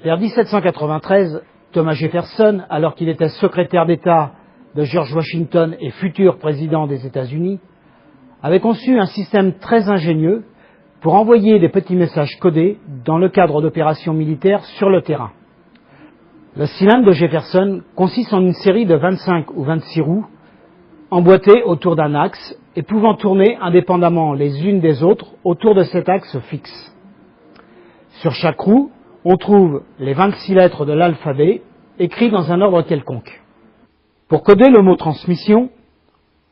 Vers 1793, Thomas Jefferson, alors qu'il était secrétaire d'État de George Washington et futur président des États-Unis, avait conçu un système très ingénieux pour envoyer des petits messages codés dans le cadre d'opérations militaires sur le terrain. Le cylindre de Jefferson consiste en une série de 25 ou 26 roues emboîtées autour d'un axe et pouvant tourner indépendamment les unes des autres autour de cet axe fixe. Sur chaque roue, on trouve les 26 lettres de l'alphabet écrites dans un ordre quelconque. Pour coder le mot transmission,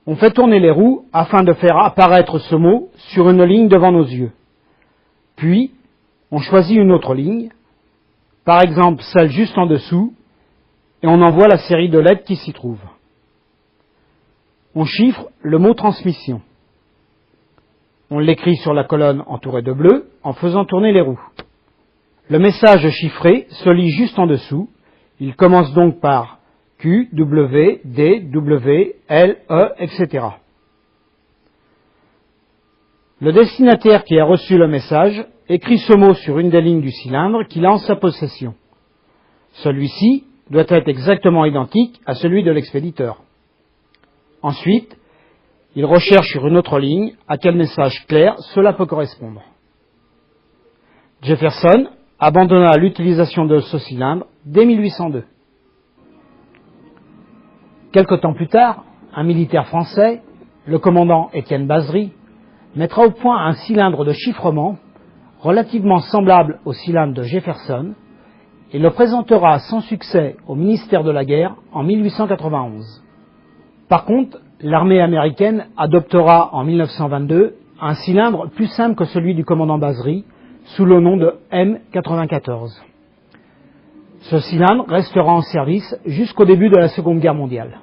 on fait tourner les roues afin de faire apparaître ce mot sur une ligne devant nos yeux. Puis, on choisit une autre ligne, par exemple celle juste en dessous, et on envoie la série de lettres qui s'y trouve. On chiffre le mot transmission. On l'écrit sur la colonne entourée de bleu en faisant tourner les roues. Le message chiffré se lit juste en dessous. Il commence donc par Q, W, D, W, L, E, etc. Le destinataire qui a reçu le message écrit ce mot sur une des lignes du cylindre qu'il a en sa possession. Celui-ci doit être exactement identique à celui de l'expéditeur. Ensuite, il recherche sur une autre ligne à quel message clair cela peut correspondre. Jefferson abandonna l'utilisation de ce cylindre dès 1802. Quelque temps plus tard, un militaire français, le commandant Étienne Bazery, mettra au point un cylindre de chiffrement relativement semblable au cylindre de Jefferson et le présentera sans succès au ministère de la Guerre en 1891. Par contre, l'armée américaine adoptera en 1922 un cylindre plus simple que celui du commandant Bazery, sous le nom de M94. Ce cylindre restera en service jusqu'au début de la Seconde Guerre mondiale.